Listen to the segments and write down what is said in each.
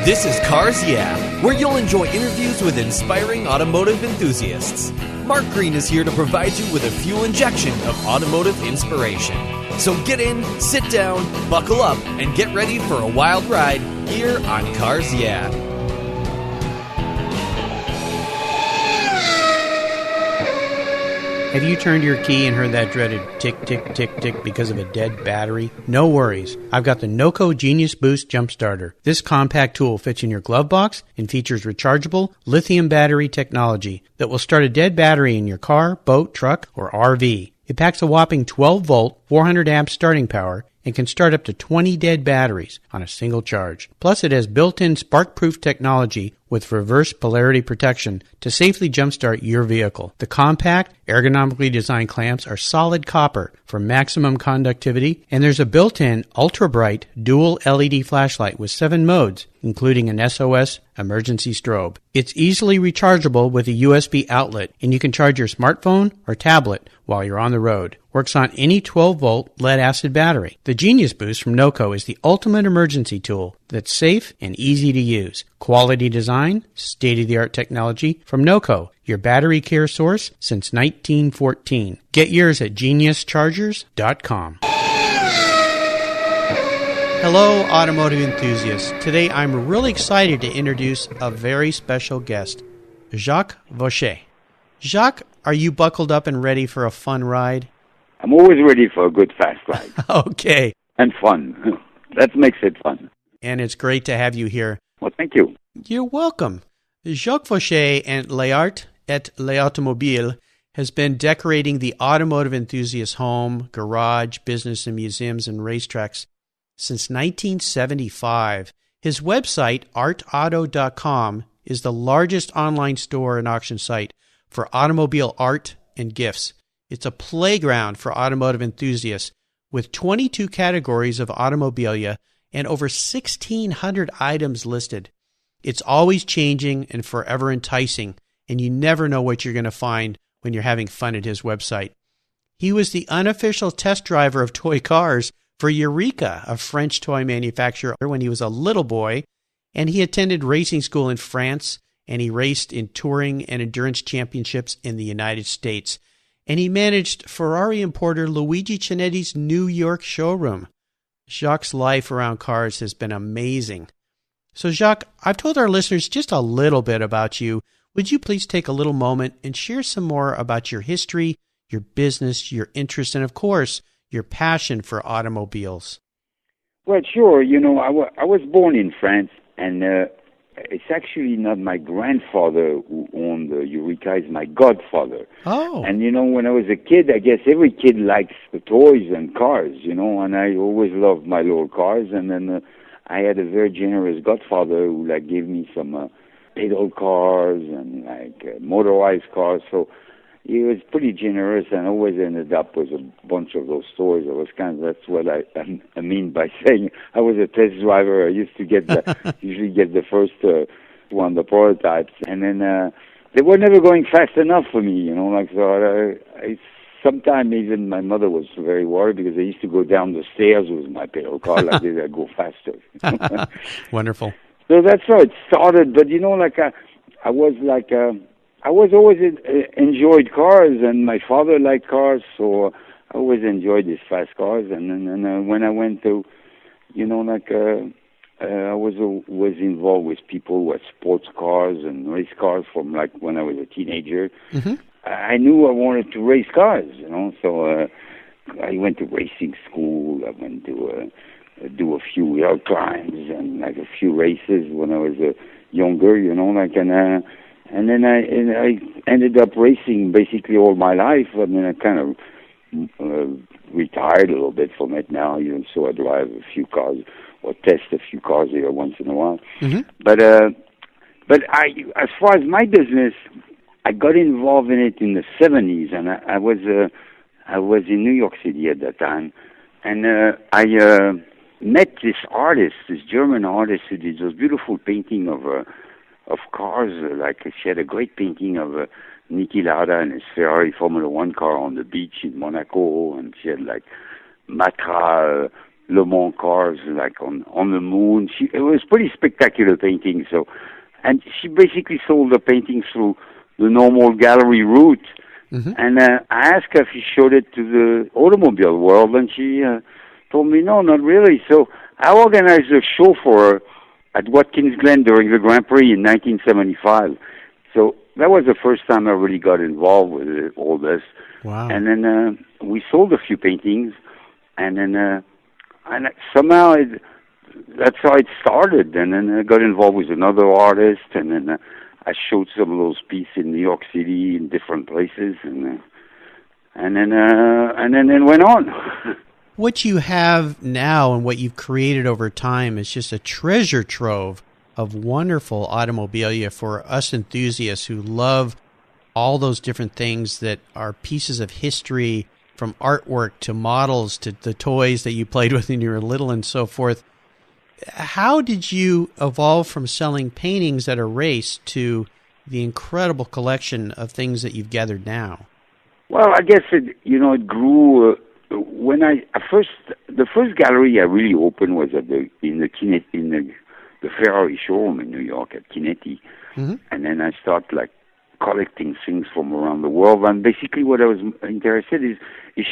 This is Cars Yeah, where you'll enjoy interviews with inspiring automotive enthusiasts. Mark Green is here to provide you with a fuel injection of automotive inspiration. So get in, sit down, buckle up, and get ready for a wild ride here on Cars Yeah. Have you turned your key and heard that dreaded tick, tick, tick, tick because of a dead battery? No worries. I've got the NOCO Genius Boost Jump Starter. This compact tool fits in your glove box and features rechargeable lithium battery technology that will start a dead battery in your car, boat, truck, or RV. It packs a whopping 12-volt, 400 amp starting power and can start up to 20 dead batteries on a single charge. Plus, it has built-in spark-proof technology with reverse polarity protection to safely jumpstart your vehicle. The compact, ergonomically designed clamps are solid copper for maximum conductivity, and there's a built-in ultra-bright dual LED flashlight with 7 modes, including an SOS emergency strobe. It's easily rechargeable with a USB outlet, and you can charge your smartphone or tablet while you're on the road. Works on any 12-volt lead-acid battery. The Genius Boost from NOCO is the ultimate emergency tool that's safe and easy to use. Quality design, state-of-the-art technology from NOCO, your battery care source since 1914. Get yours at geniuschargers.com. Hello, automotive enthusiasts. Today I'm really excited to introduce a very special guest, Jacques Vaucher. Jacques, are you buckled up and ready for a fun ride? I'm always ready for a good fast ride. Okay. And fun. That makes it fun. And it's great to have you here. Well, thank you. You're welcome. Jacques Vaucher and l'Art et l'Automobile has been decorating the automotive enthusiast home, garage, business, and museums and racetracks since 1975. His website, artauto.com, is the largest online store and auction site for automobile art and gifts. It's a playground for automotive enthusiasts with 22 categories of automobilia and over 1,600 items listed. It's always changing and forever enticing, and you never know what you're going to find when you're having fun at his website. He was the unofficial test driver of toy cars for Eureka, a French toy manufacturer, when he was a little boy, and he attended racing school in France, and he raced in touring and endurance championships in the United States. And he managed Ferrari importer Luigi Cinetti's New York showroom. Jacques' life around cars has been amazing. So Jacques, I've told our listeners just a little bit about you. Would you please take a little moment and share some more about your history, your business, your interest, and of course, your passion for automobiles? Well, sure. You know, I was born in France, and it's actually not my grandfather who owned Eureka, it's my godfather. Oh. And, you know, when I was a kid, I guess every kid likes the toys and cars, you know, and I always loved my little cars. And then I had a very generous godfather who, like, gave me some pedal cars and, like, motorized cars. So he was pretty generous and always ended up with a bunch of those toys. That's what I mean by saying I was a test driver. I used to usually get the first one, the prototypes, and then they were never going fast enough for me, you know. Like, so sometimes even my mother was very worried because I used to go down the stairs with my pedal car like this. I'd go faster. Wonderful. So that's how it started. But you know, like I was always enjoyed cars, and my father liked cars, so I always enjoyed these fast cars. And then when I went to, you know, like I was involved with people who had sports cars and race cars from like when I was a teenager. Mm-hmm. I knew I wanted to race cars, you know, so I went to racing school. I went to do a few hill climbs and like a few races when I was younger, you know, like and then I ended up racing basically all my life. I mean, I kind of retired a little bit from it now, you know, so I drive a few cars or test a few cars here once in a while. Mm-hmm. But as far as my business, I got involved in it in the 70s, and I was in New York City at that time, and I met this artist, this German artist who did those beautiful painting of cars. Like she had a great painting of Niki Lauda and his Ferrari Formula One car on the beach in Monaco, and she had like Matra Le Mans cars, like on the moon. It was pretty spectacular painting. So, and she basically sold the paintings through the normal gallery route. Mm-hmm. And I asked her if she showed it to the automobile world, and she told me no, not really. So I organized a show for her at Watkins Glen during the Grand Prix in 1975. So that was the first time I really got involved with all this. Wow. And then we sold a few paintings, and then and somehow that's how it started. And then I got involved with another artist, and then I showed some of those pieces in New York City in different places, and then it went on. What you have now and what you've created over time is just a treasure trove of wonderful automobilia for us enthusiasts who love all those different things that are pieces of history, from artwork to models to the toys that you played with when you were little and so forth. How did you evolve from selling paintings at a race to the incredible collection of things that you've gathered now? Well, I guess it grew when the first gallery I really opened was in the Ferrari showroom in New York at Kinetti, mm-hmm. and then I started like collecting things from around the world. And basically, what I was interested is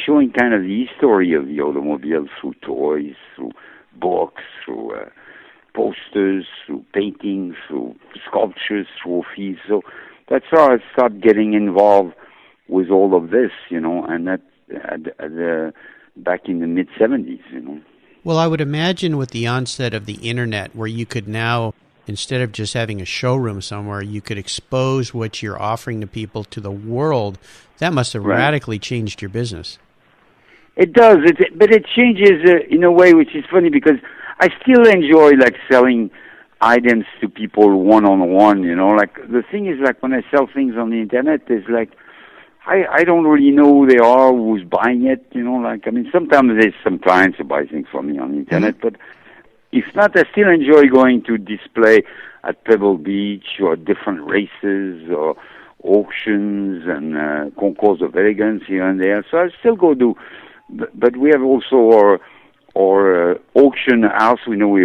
showing kind of the history of the automobile through toys, through books, through posters, through paintings, through sculptures, trophies. So that's how I started getting involved with all of this, and that back in the mid-'70s, Well, I would imagine with the onset of the internet, where you could now, instead of just having a showroom somewhere, you could expose what you're offering to people to the world. That must have radically changed your business. It does, but it changes in a way which is funny, because I still enjoy like selling items to people one-on-one, Like the thing is, like when I sell things on the internet, there's like I don't really know who they are, who's buying it, sometimes there's some clients who buy things from me on the internet, but if not, I still enjoy going to display at Pebble Beach or different races or auctions and concours of elegance here and there. So I still go do, but we have also our auction house. We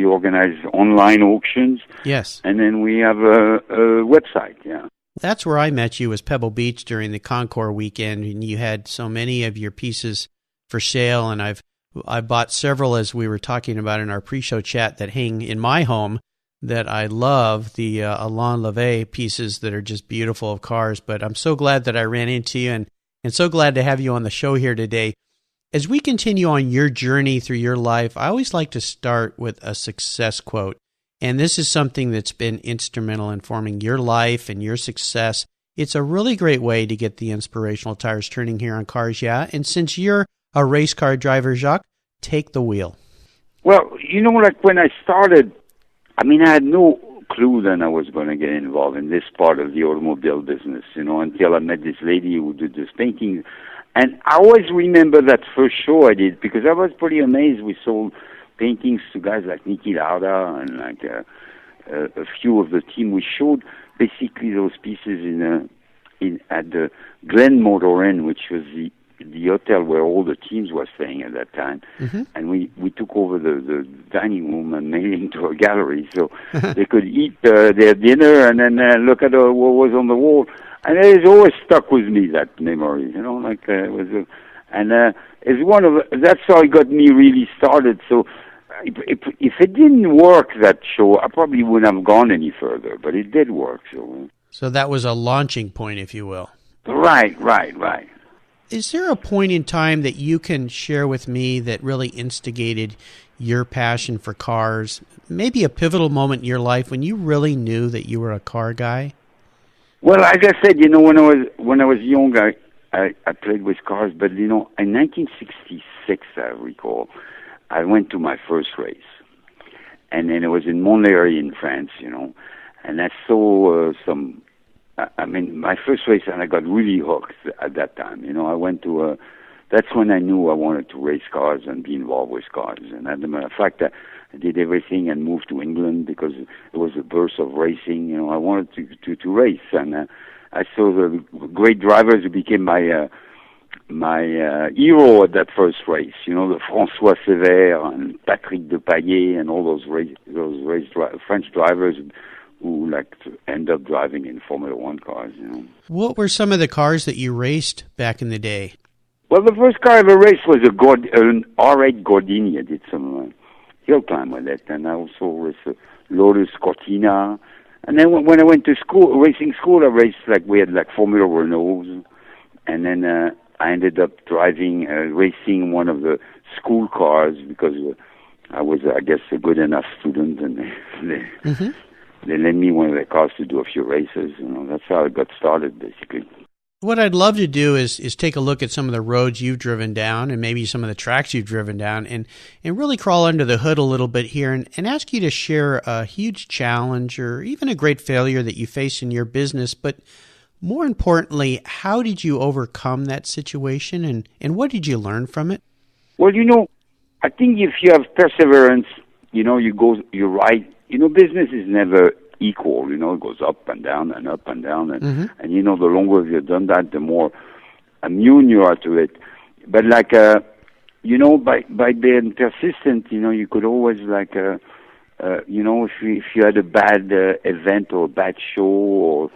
organize online auctions. Yes. And then we have a website, yeah. That's where I met you, was Pebble Beach during the Concours weekend, and you had so many of your pieces for sale, and I bought several, as we were talking about in our pre-show chat, that hang in my home that I love, the Alain Levey pieces that are just beautiful of cars. But I'm so glad that I ran into you, and so glad to have you on the show here today. As we continue on your journey through your life, I always like to start with a success quote. And this is something that's been instrumental in forming your life and your success. It's a really great way to get the inspirational tires turning here on Cars Yeah. And since you're a race car driver, Jacques, take the wheel. Well, like when I started, I had no clue that I was going to get involved in this part of the automobile business, until I met this lady who did this painting. And I always remember that first show I did, because I was pretty amazed. We sold paintings to guys like Niki Lauda and like a few of the team. We showed basically those pieces at the Glen Motor Inn, which was the hotel where all the teams were staying at that time. Mm-hmm. And we took over the dining room and made it into a gallery, so they could eat their dinner and then look at what was on the wall. And it has always stuck with me, that memory, it was it's one of that's how it got me really started. So if it didn't work, that show, I probably wouldn't have gone any further, but it did work. So that was a launching point, if you will. Right. Is there a point in time that you can share with me that really instigated your passion for cars? Maybe a pivotal moment in your life when you really knew that you were a car guy? Well, like I said, when I was young, I played with cars, but in 1966, I recall, I went to my first race, and then it was in Montlhéry in France, and I saw my first race, and I got really hooked at that time. I went to that's when I knew I wanted to race cars and be involved with cars. And as a matter of fact, I did everything and moved to England because it was the birth of racing. I wanted to race, and I saw the great drivers who became my hero at that first race. You know, the François Sévère and Patrick Depailler and all those French drivers who like to end up driving in Formula One cars. You know. What were some of the cars that you raced back in the day? Well, the first car I ever raced was an R8 Gordini. I did some hill climb with it, and I also raced a Lotus Cortina. And then when I went to school, racing school, I raced we had Formula Renaults, and then I ended up racing one of the school cars because I was, I guess, a good enough student, and they lent me one of their cars to do a few races. You know, that's how it got started, basically. What I'd love to do is take a look at some of the roads you've driven down and maybe some of the tracks you've driven down and really crawl under the hood a little bit here and ask you to share a huge challenge or even a great failure that you faced in your business. But more importantly, how did you overcome that situation and what did you learn from it? Well, you know, I think if you have perseverance, you know, you're right. You know, business is never equal, you know, it goes up and down and up and down, and you know, the longer you've done that, the more immune you are to it. But you know, by being persistent, you know, you could always you know, if you had a bad event or a bad show, or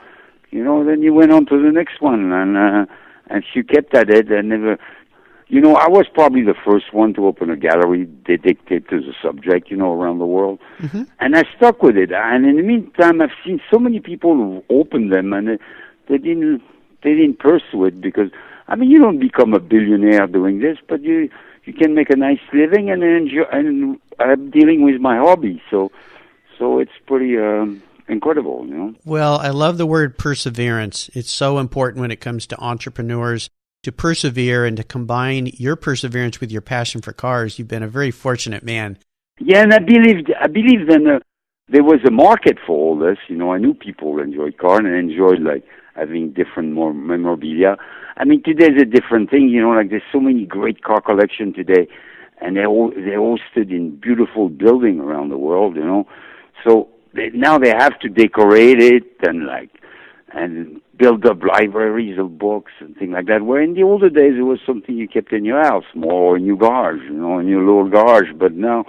you know, then you went on to the next one, and if you kept at it and never. You know, I was probably the first one to open a gallery dedicated to the subject, you know, around the world. And I stuck with it. And in the meantime, I've seen so many people who opened them and they didn't pursue it because, I mean, you don't become a billionaire doing this, but you can make a nice living and enjoy, and I'm dealing with my hobby. So it's pretty incredible, you know. Well, I love the word perseverance. It's so important when it comes to entrepreneurs to persevere and to combine your perseverance with your passion for cars. You've been a very fortunate man. Yeah, and I believe then there was a market for all this. You know, I knew people enjoyed cars and enjoyed having different more memorabilia. I mean, today's a different thing. You know, there's so many great car collection today, and they're hosted in beautiful buildings around the world. You know, so now they have to decorate it and build up libraries of books and things like that. Where in the older days, it was something you kept in your house, more in your garage, you know, in your little garage. But now,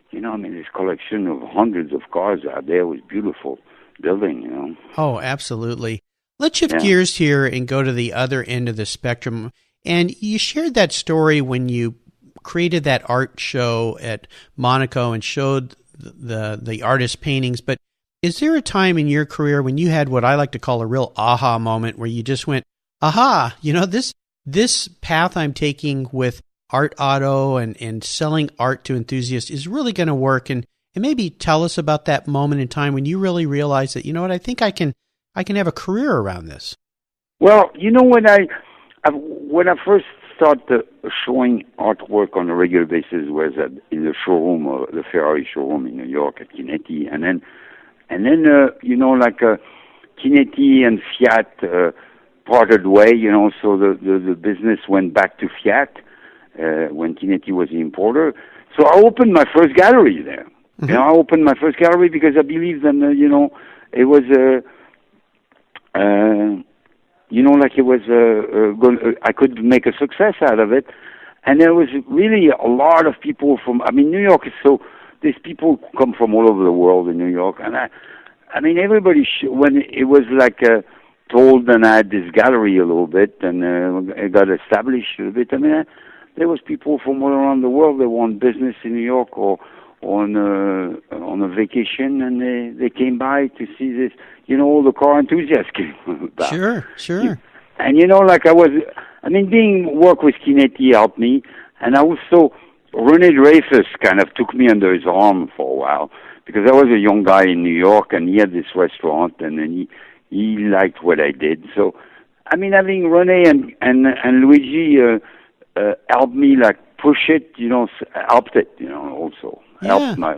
you know, I mean, this collection of hundreds of cars out there was beautiful building, you know. Oh, absolutely. Let's shift gears here and go to the other end of the spectrum. And you shared that story when you created that art show at Monaco and showed the artist's paintings. But is there a time in your career when you had what I like to call a real aha moment where you just went, aha, you know, this path I'm taking with Art Auto and selling art to enthusiasts is really going to work? And maybe tell us about that moment in time when you really realized that, you know what, I think I can have a career around this. Well, you know, when I first started showing artwork on a regular basis was in the showroom, the Ferrari showroom in New York at Chinetti, and then you know, Chinetti and Fiat parted way, you know, so the business went back to Fiat when Chinetti was the importer. So I opened my first gallery there. You know, I opened my first gallery because I believed that, you know, it was you know, it was I could make a success out of it. And there was really a lot of people New York is so. These people come from all over the world in New York, and I mean, everybody. When it was told, and I had this gallery a little bit, and it got established a little bit. I mean, there was people from all around the world that want business in New York or on a vacation, and they came by to see this. You know, all the car enthusiasts came about. Sure. And you know, work with Chinetti helped me, and I also. René Dreyfus kind of took me under his arm for a while because I was a young guy in New York and he had this restaurant and then he liked what I did. So, I mean, having René and Luigi helped me push it, you know, helped it, you know, also helped my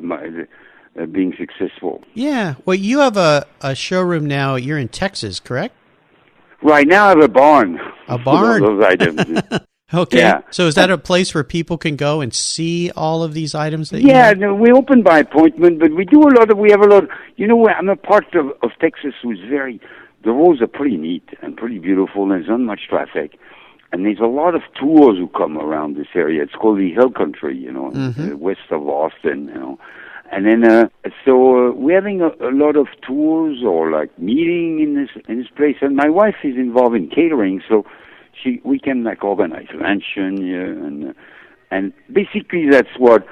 being successful. Yeah. Well, you have a showroom now. You're in Texas, correct? Right now I have a barn. A barn? For those items. Okay. Yeah. So is that a place where people can go and see all of these items that no, we open by appointment, but we have a lot, you know, I'm a part of Texas who's the roads are pretty neat and pretty beautiful, and there's not much traffic. and there's a lot of tours who come around this area. It's called the Hill Country, west of Austin, And then, we're having a lot of tours or like meeting in this place. And my wife is involved in catering, so we can like organize luncheon, and basically that's what,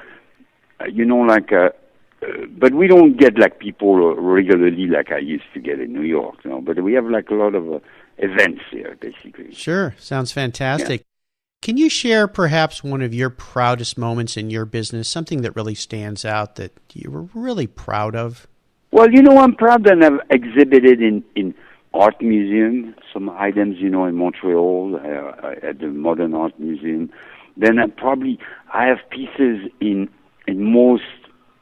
but we don't get like people regularly like I used to get in New York, But we have like a lot of events here, basically. Sure, sounds fantastic. Yeah. Can you share perhaps one of your proudest moments in your business, something that really stands out that you were really proud of? Well, I'm proud that I've exhibited in art museum, some items, in Montreal at the Modern Art Museum. Then I have pieces in most,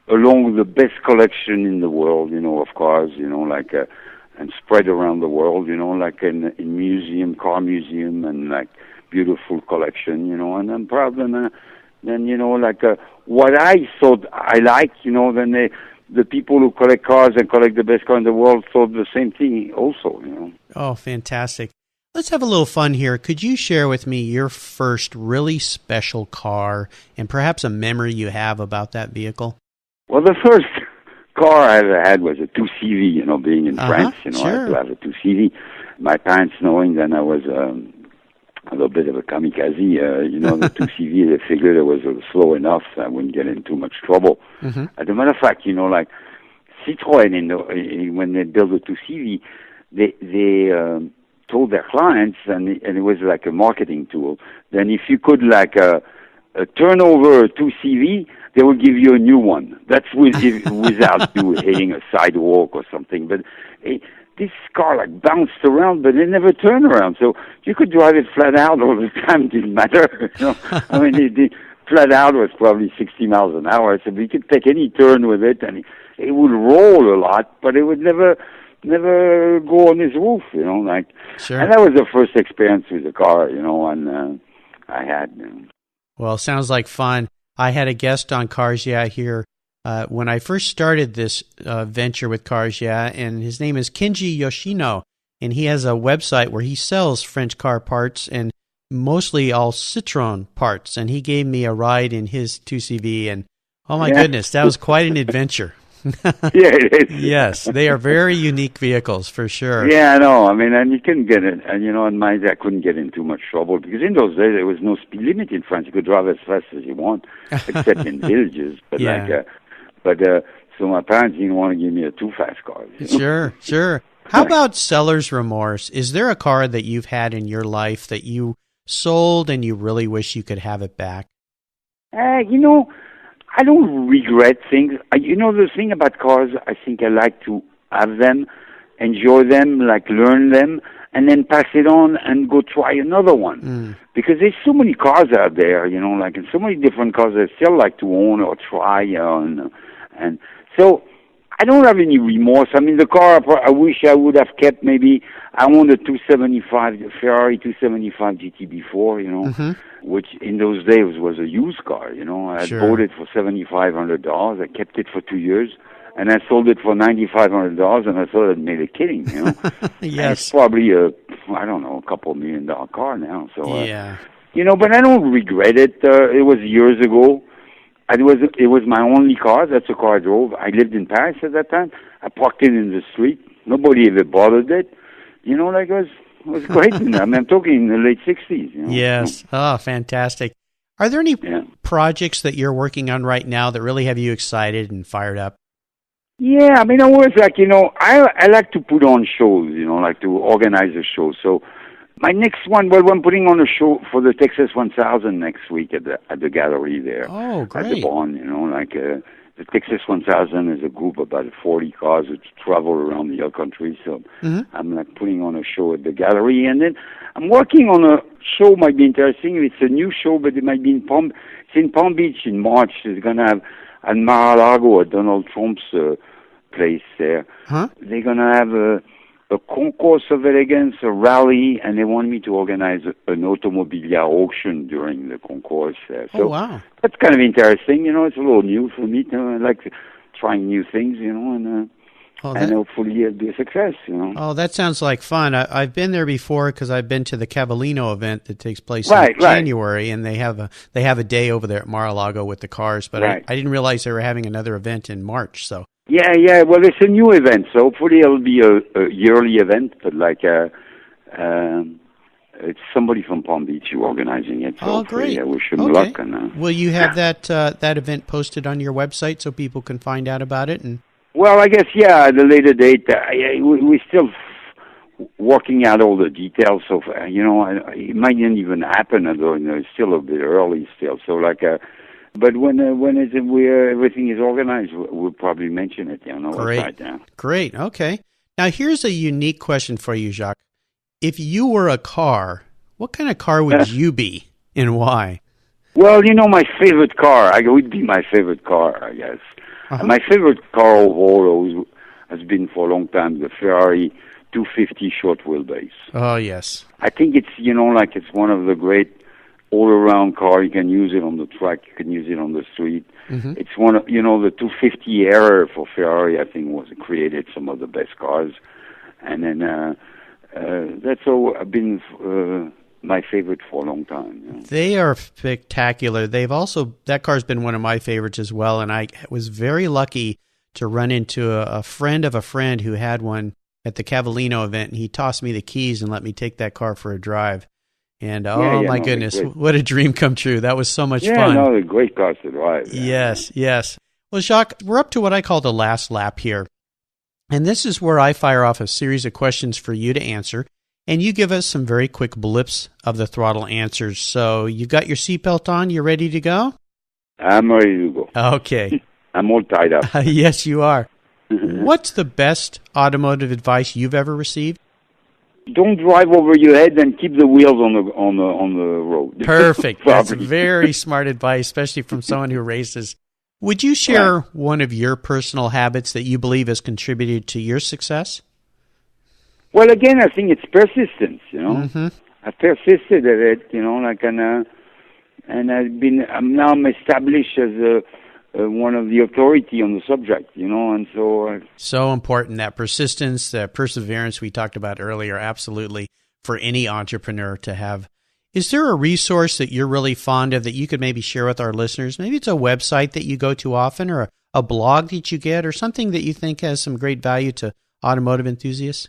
along the best collection in the world, of cars, and spread around the world, like in car museum and like beautiful collection, and I'm proud then, what I thought I liked, then the people who collect cars and collect the best car in the world thought the same thing also, Oh, fantastic. Let's have a little fun here. Could you share with me your first really special car and perhaps a memory you have about that vehicle? Well, the first car I ever had was a 2CV, being in France, sure. I had to have a 2CV. My parents, knowing that I was a little bit of a kamikaze, the 2CV, they figured it was slow enough so I wouldn't get in too much trouble. Mm-hmm. As a matter of fact, like Citroën, when they built a 2CV, they told their clients, and it was like a marketing tool, then if you could like turn over a 2CV, they will give you a new one. That's without you hitting a sidewalk or something. But this car like bounced around, but it never turned around. So you could drive it flat out all the time. It didn't matter. I mean, it flat out was probably 60 miles an hour. So we could take any turn with it, and it would roll a lot, but it would never go on his roof. Sure. And that was the first experience with the car. And I had. Well, sounds like fun. I had a guest on Cars Yeah here when I first started this venture with Cars Yeah, and his name is Kenji Yoshino, and he has a website where he sells French car parts and mostly all Citroën parts, and he gave me a ride in his 2CV, and oh my goodness, that was quite an adventure. Yeah, it is. Yes, they are very unique vehicles for sure. Yeah, I know. I mean, and you couldn't get it. And in mine, I couldn't get in too much trouble because in those days there was no speed limit in France. You could drive as fast as you want, except in villages. But so my parents didn't want to give me a too fast car. Sure. How about seller's remorse? Is there a car that you've had in your life that you sold and you really wish you could have it back? I don't regret things. The thing about cars, I think I like to have them, enjoy them, like learn them, and then pass it on and go try another one. Because there's so many cars out there, and so many different cars I still like to own or try. And so I don't have any remorse. I mean, the car I wish I would have kept, maybe I owned a 275, the Ferrari 275 GT before, which in those days was a used car, I had bought it for $7,500. I kept it for 2 years, and I sold it for $9,500, and I thought I'd made a killing, Yes. It's probably a couple $1 million car now. So, yeah. But I don't regret it. It was years ago. It was my only car. That's the car I drove. I lived in Paris at that time. I parked it in the street. Nobody ever bothered it. It was great. I mean, I'm talking in the late 60s. Yes. Oh, fantastic. Are there any projects that you're working on right now that really have you excited and fired up? Yeah, I mean, I was like, I like to put on shows, like to organize a show. So my next one, I'm putting on a show for the Texas 1000 next week at the gallery there. Oh, great. At the barn, the Texas 1000 is a group of about 40 cars which travel around the whole country. So I'm like putting on a show at the gallery. And then I'm working on a show might be interesting. It's a new show, but it might be in Palm Beach in March. It's going to have at Mar-a-Lago at Donald Trump's place there. They're going to have a concourse of elegance, a rally, and they want me to organize an Automobilia auction during the concourse there. So that's kind of interesting, it's a little new for me. I like trying new things, and Oh, and hopefully it'll be a success, Oh, that sounds like fun. I've been there before because I've been to the Cavallino event that takes place Right, in January, and they have a day over there at Mar-a-Lago with the cars. But Right. I didn't realize they were having another event in March. So Yeah. Well, it's a new event, so hopefully it'll be a yearly event. But it's somebody from Palm Beach who organizing it. So hopefully great! I wish him luck. And will you have that event posted on your website so people can find out about it? And well, I guess at a later date. We're still working out all the details. So it might not even happen. Although it's still a bit early still. So but when everything is organized, we'll probably mention it on our website now. Great. Okay. Now here's a unique question for you, Jacques. If you were a car, what kind of car would you be, and why? Well, my favorite car, would be my favorite car, I guess. Uh-huh. My favorite car overall has been for a long time the Ferrari 250 short wheelbase. Oh, yes. I think it's, it's one of the great all-around car. You can use it on the track, you can use it on the street. Mm-hmm. It's one of, the 250 era for Ferrari, I think, created some of the best cars. And then that's all been my favorite for a long time. They are spectacular. That car's been one of my favorites as well, and I was very lucky to run into a friend of a friend who had one at the Cavallino event, and he tossed me the keys and let me take that car for a drive. And my goodness, what a dream come true. That was so much fun. Yeah, no, they're great cars to drive. Yes. Well, Jacques, we're up to what I call the last lap here. And this is where I fire off a series of questions for you to answer, and you give us some very quick blips of the throttle answers. So you've got your seatbelt on, you ready to go? I'm ready to go. Okay. I'm all tied up. Yes, you are. What's the best automotive advice you've ever received? Don't drive over your head and keep the wheels on the road. Perfect. That's very smart advice, especially from someone who races. Would you share one of your personal habits that you believe has contributed to your success? Well, again, I think it's persistence. Mm-hmm. I persisted at it. And I'm established as one of the authority on the subject. And so. So important, that persistence, that perseverance we talked about earlier. Absolutely, for any entrepreneur to have. Is there a resource that you're really fond of that you could maybe share with our listeners? Maybe it's a website that you go to often, or a blog that you get, or something that you think has some great value to automotive enthusiasts?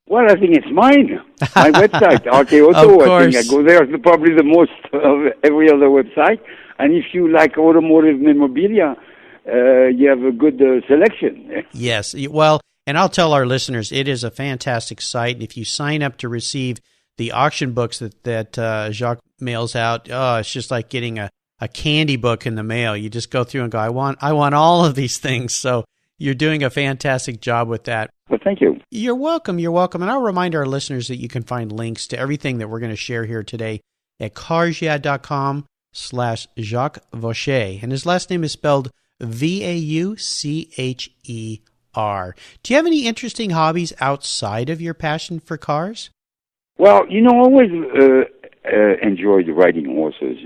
Well, I think it's mine. My website, RK Auto. I think I go there probably the most of every other website. And if you like automotive memorabilia, you have a good selection. Yes. Well, and I'll tell our listeners, it is a fantastic site. And if you sign up to receive the auction books that Jacques mails out, it's just like getting a candy book in the mail. You just go through and go, I want all of these things. So you're doing a fantastic job with that. Well, thank you. You're welcome. And I'll remind our listeners that you can find links to everything that we're going to share here today at carsyeah.com/Jacques Vaucher. And his last name is spelled Vaucher. Do you have any interesting hobbies outside of your passion for cars? Well, I always enjoyed riding horses,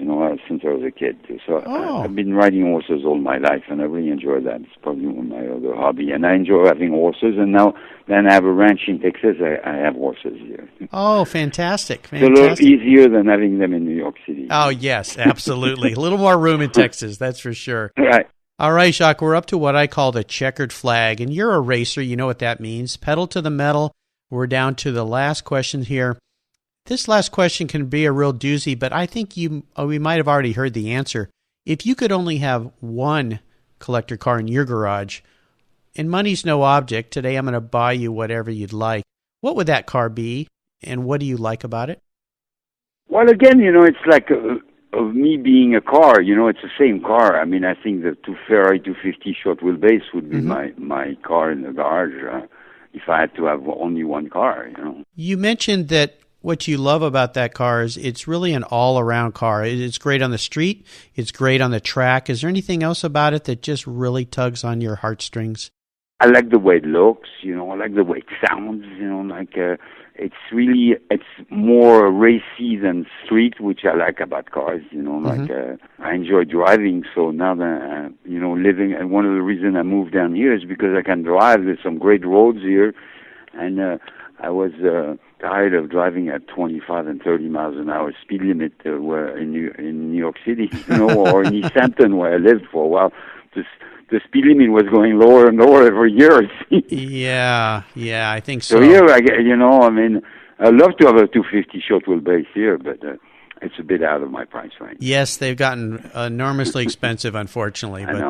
since I was a kid. So I've been riding horses all my life, and I really enjoy that. It's probably my other hobby. And I enjoy having horses, and now then I have a ranch in Texas. I have horses here. Oh, fantastic. It's a little easier than having them in New York City. Oh, yes, absolutely. A little more room in Texas, that's for sure. Right. All right, Jacques, we're up to what I call the checkered flag, and you're a racer. You know what that means. Pedal to the metal. We're down to the last question here. This last question can be a real doozy, but I think we might have already heard the answer. If you could only have one collector car in your garage, and money's no object, today I'm going to buy you whatever you'd like, what would that car be, and what do you like about it? Well, again, it's like of me being a car, it's the same car. I mean, I think the Ferrari 250 short wheelbase would be my car in the garage if I had to have only one car, You mentioned that what you love about that car is it's really an all-around car. It's great on the street. It's great on the track. Is there anything else about it that just really tugs on your heartstrings? I like the way it looks, I like the way it sounds, it's more racy than street, which I like about cars. I enjoy driving. So now that living, and one of the reasons I moved down here is because I can drive. There's some great roads here, and I was tired of driving at 25 and 30 miles an hour speed limit where in New York City, or in East Hampton where I lived for a while. The speed limit was going lower and lower every year. Yeah, I think so. So here, I'd love to have a 250 short wheelbase here, but it's a bit out of my price range. Yes, they've gotten enormously expensive, unfortunately. I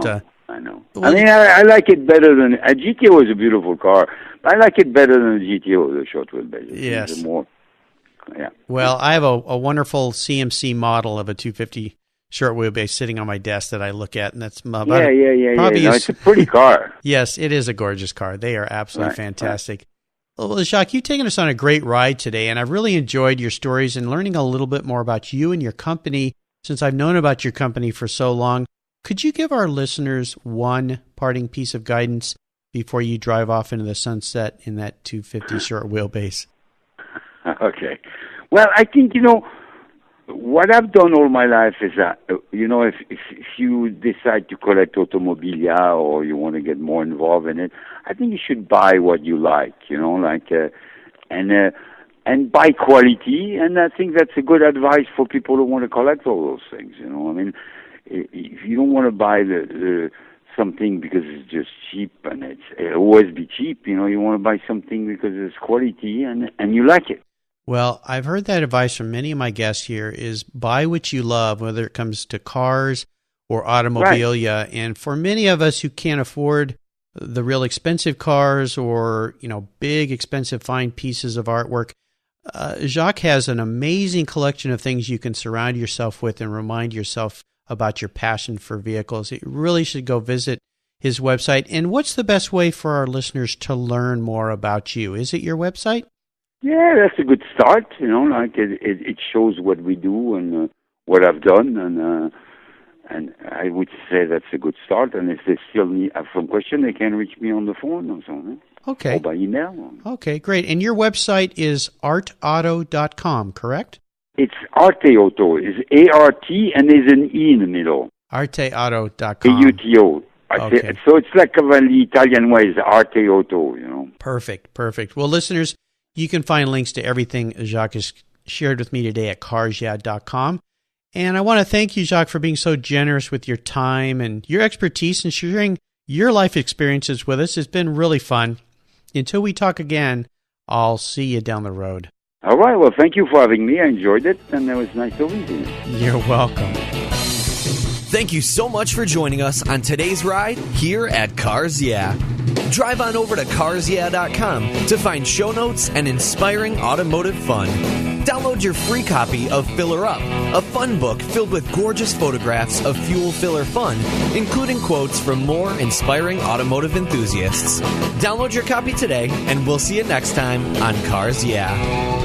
know. I like it better than a GTO is a beautiful car. But I like it better than a GTO, the short wheelbase. Yes. Yeah. Well, I have a wonderful CMC model of a 250 short wheelbase sitting on my desk that I look at, and that's about it's a pretty car. Yes, it is a gorgeous car. They are absolutely fantastic. Right. Well, Jacques, you've taken us on a great ride today, and I've really enjoyed your stories and learning a little bit more about you and your company. Since I've known about your company for so long, could you give our listeners one parting piece of guidance before you drive off into the sunset in that 250 short wheelbase? Okay. Well, I think, what I've done all my life is that, if you decide to collect Automobilia or you want to get more involved in it, I think you should buy what you like, and buy quality. And I think that's a good advice for people who want to collect all those things, If you don't want to buy the something because it's just cheap and it'll always be cheap, you want to buy something because it's quality and you like it. Well, I've heard that advice from many of my guests here is buy what you love, whether it comes to cars or Automobilia. Right. And for many of us who can't afford the real expensive cars or, big, expensive, fine pieces of artwork, Jacques has an amazing collection of things you can surround yourself with and remind yourself about your passion for vehicles. You really should go visit his website. And what's the best way for our listeners to learn more about you? Is it your website? Yeah, that's a good start. It shows what we do and what I've done, and I would say that's a good start. And if they still have some question, they can reach me on the phone or something. Okay. Or by email. Okay, great. And your website is artauto.com, correct? It's Arte Auto. It's A-R-T and there's an E in the middle. Arteauto.com. A-U-T-O. Okay. So it's like the Italian way is Arte Auto, Perfect. Well, listeners, you can find links to everything Jacques has shared with me today at carsyeah.com. And I want to thank you, Jacques, for being so generous with your time and your expertise and sharing your life experiences with us. It's been really fun. Until we talk again, I'll see you down the road. All right. Well, thank you for having me. I enjoyed it, and it was nice talking to you. You're welcome. Thank you so much for joining us on today's ride here at Cars Yeah. Drive on over to carsyeah.com to find show notes and inspiring automotive fun. Download your free copy of Filler Up, a fun book filled with gorgeous photographs of fuel filler fun, including quotes from more inspiring automotive enthusiasts. Download your copy today, and we'll see you next time on Cars Yeah.